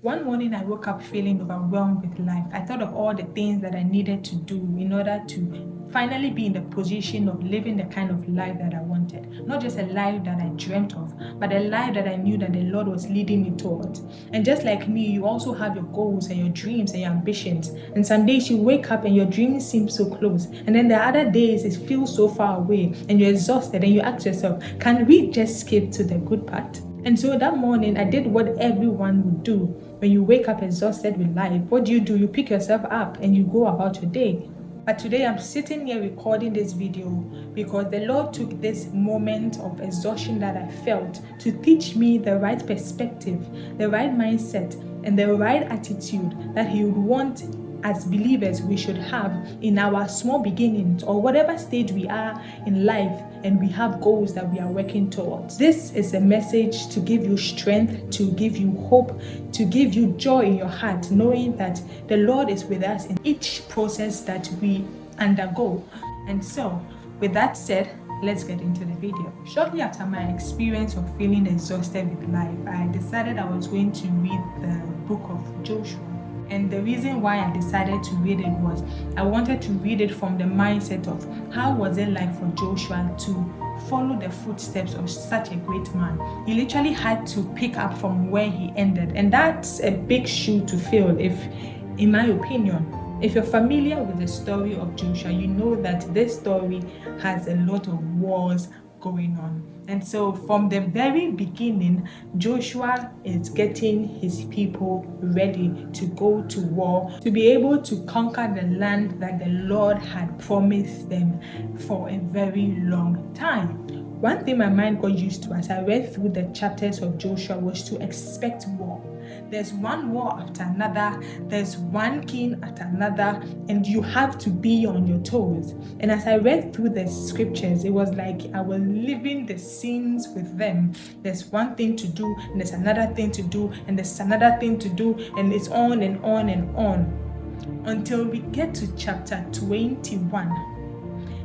One morning, I woke up feeling overwhelmed with life. I thought of all the things that I needed to do in order to finally be in the position of living the kind of life that I wanted. Not just a life that I dreamt of, but a life that I knew that the Lord was leading me towards. And just like me, you also have your goals and your dreams and your ambitions. And some days you wake up and your dreams seem so close. And then the other days it feels so far away and you're exhausted and you ask yourself, can we just skip to the good part? And so that morning, I did what everyone would do. When you wake up exhausted with life, what do? You pick yourself up and you go about your day. But today, I'm sitting here recording this video because the Lord took this moment of exhaustion that I felt to teach me the right perspective, the right mindset, and the right attitude that He would want as believers we should have in our small beginnings or whatever stage we are in life, and we have goals that we are working towards. This is a message to give you strength, to give you hope, to give you joy in your heart, knowing that the Lord is with us in each process that we undergo. And so, with that said, let's get into the video. Shortly after my experience of feeling exhausted with life, I decided I was going to read the book of Joshua. And the reason why I decided to read it was I wanted to read it from the mindset of how was it like for Joshua to follow the footsteps of such a great man. He literally had to pick up from where he ended. And that's a big shoe to fill, in my opinion. If you're familiar with the story of Joshua, you know that this story has a lot of wars going on. And so from the very beginning, Joshua is getting his people ready to go to war, to be able to conquer the land that the Lord had promised them for a very long time. One thing my mind got used to as I read through the chapters of Joshua was to expect war. There's one war after another, there's one king after another, and you have to be on your toes. And as I read through the scriptures, it was like I was living the scenes with them. There's one thing to do, and there's another thing to do, and there's another thing to do, and it's on and on and on. Until we get to chapter 21.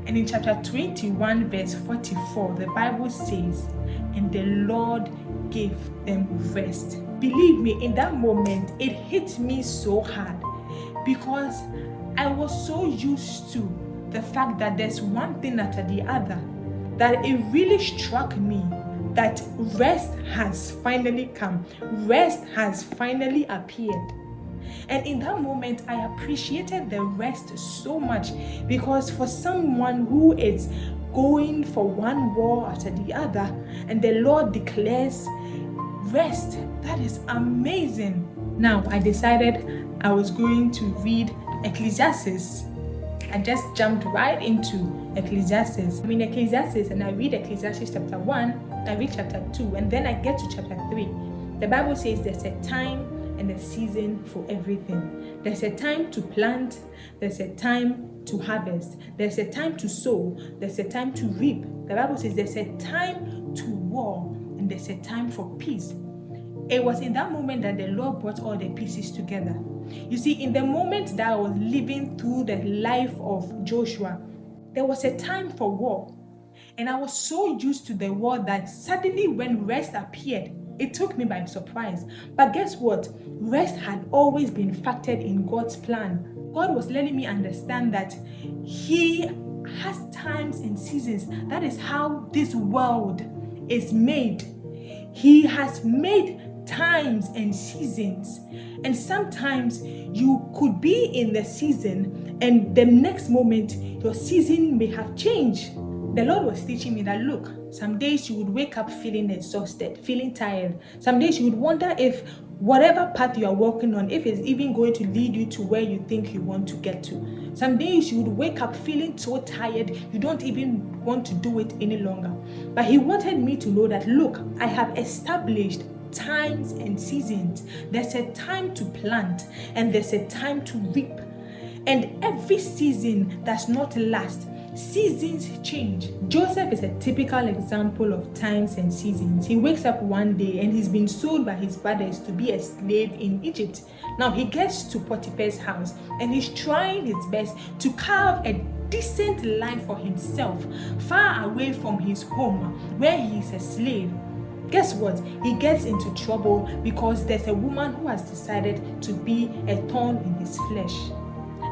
And in chapter 21, verse 44, the Bible says, and the Lord gave them rest. Believe me, in that moment, it hit me so hard because I was so used to the fact that there's one thing after the other that it really struck me that rest has finally come. Rest has finally appeared. And in that moment, I appreciated the rest so much because for someone who is going for one war after the other and the Lord declares rest, that is amazing. Now, I decided I was going to read Ecclesiastes. I just jumped right into Ecclesiastes. I'm in Ecclesiastes and I read Ecclesiastes chapter 1, I read chapter 2, and then I get to chapter 3. The Bible says there's a time and a season for everything. There's a time to plant, there's a time to harvest, there's a time to sow, there's a time to reap. The Bible says there's a time to war and there's a time for peace. It was in that moment that the Lord brought all the pieces together. You see, in the moment that I was living through the life of Joshua, there was a time for war. And I was so used to the war that suddenly when rest appeared, it took me by surprise. But guess what? Rest had always been factored in God's plan. God was letting me understand that He has times and seasons. That is how this world is made. He has made times and seasons. And sometimes you could be in the season and the next moment your season may have changed. The Lord was teaching me that, look, some days you would wake up feeling exhausted, feeling tired. Some days you would wonder if whatever path you are walking on, if it's even going to lead you to where you think you want to get to. Some days you would wake up feeling so tired, you don't even want to do it any longer. But He wanted me to know that, look, I have established times and seasons. There's a time to plant and there's a time to reap. And every season does not last. Seasons change. Joseph is a typical example of times and seasons. He wakes up one day and he's been sold by his brothers to be a slave in Egypt. Now he gets to Potiphar's house and he's trying his best to carve a decent life for himself, far away from his home where he is a slave. guess what? He gets into trouble because there's a woman who has decided to be a thorn in his flesh.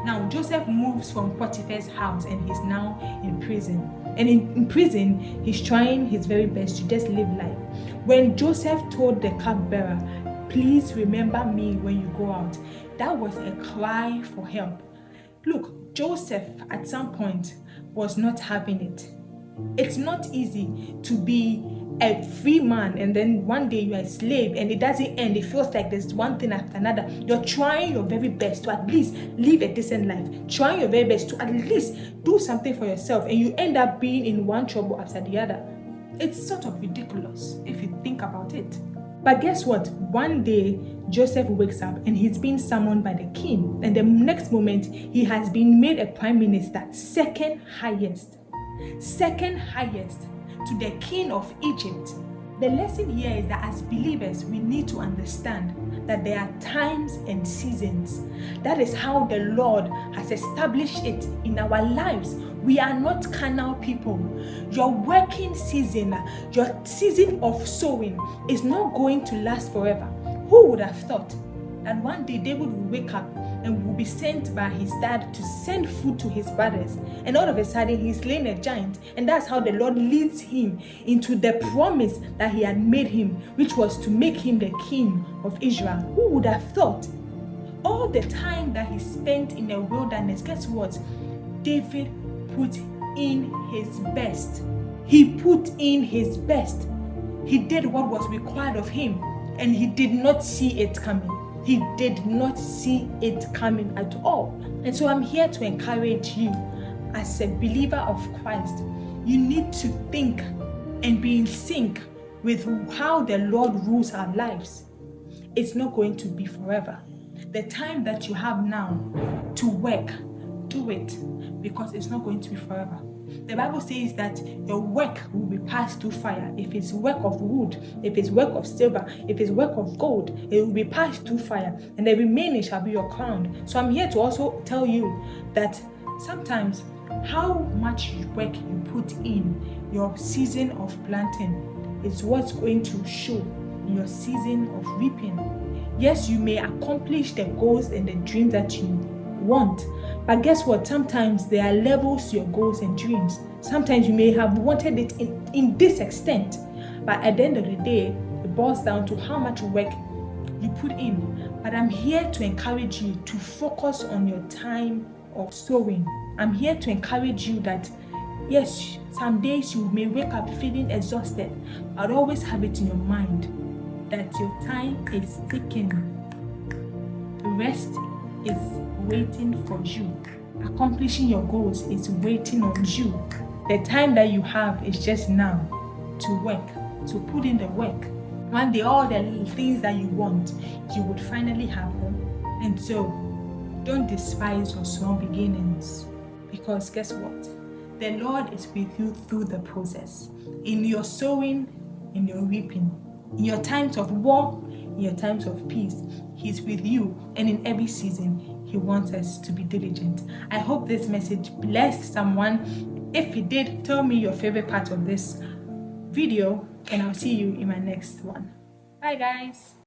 Now, Joseph moves from Potiphar's house and he's now in prison. And in prison, he's trying his very best to just live life. When Joseph told the cupbearer, please remember me when you go out, that was a cry for help. Look, Joseph at some point was not having it. It's not easy to be a free man and then one day you're a slave and it doesn't end. It feels like there's one thing after another. You're trying your very best to at least live a decent life, trying your very best to at least do something for yourself, and you end up being in one trouble after the other. It's sort of ridiculous if you think about it. But guess what? One day Joseph wakes up and he's being summoned by the king, and the next moment he has been made a prime minister, second highest to the king of Egypt. The lesson here is that as believers, we need to understand that there are times and seasons. That is how the Lord has established it in our lives. We are not carnal people. Your working season, your season of sowing is not going to last forever. Who would have thought that one day David will wake up and will be sent by his dad to send food to his brothers, and all of a sudden he's slain a giant, and that's how the Lord leads him into the promise that he had made him, which was to make him the king of Israel. Who would have thought? All the time that he spent in the wilderness, guess what? David put in his best. He put in his best. He did what was required of him, and he did not see it coming. He did not see it coming at all. And so I'm here to encourage you as a believer of Christ. You need to think and be in sync with how the Lord rules our lives. It's not going to be forever. The time that you have now to work, do it, because it's not going to be forever. The Bible says that your work will be passed through fire. If it's work of wood, if it's work of silver, if it's work of gold, it will be passed through fire, and the remaining shall be your crown. So I'm here to also tell you that sometimes how much work you put in your season of planting is what's going to show in your season of reaping. Yes, you may accomplish the goals and the dreams that you want, but guess what? Sometimes there are levels to your goals and dreams. Sometimes you may have wanted it in this extent, but at the end of the day, it boils down to how much work you put in. But I'm here to encourage you to focus on your time of sowing. I'm here to encourage you that yes, some days you may wake up feeling exhausted, but always have it in your mind that your time is ticking. Rest is waiting for you. Accomplishing your goals is waiting on you. The time that you have is just now to work, to put in the work. One day, all the things that you want, you would finally have them. And so, don't despise your small beginnings, because guess what? The Lord is with you through the process. In your sowing, in your reaping, in your times of war, in your times of peace, He's with you, and in every season, He wants us to be diligent. I hope this message blessed someone. If it did, tell me your favorite part of this video, and I'll see you in my next one. Bye, guys.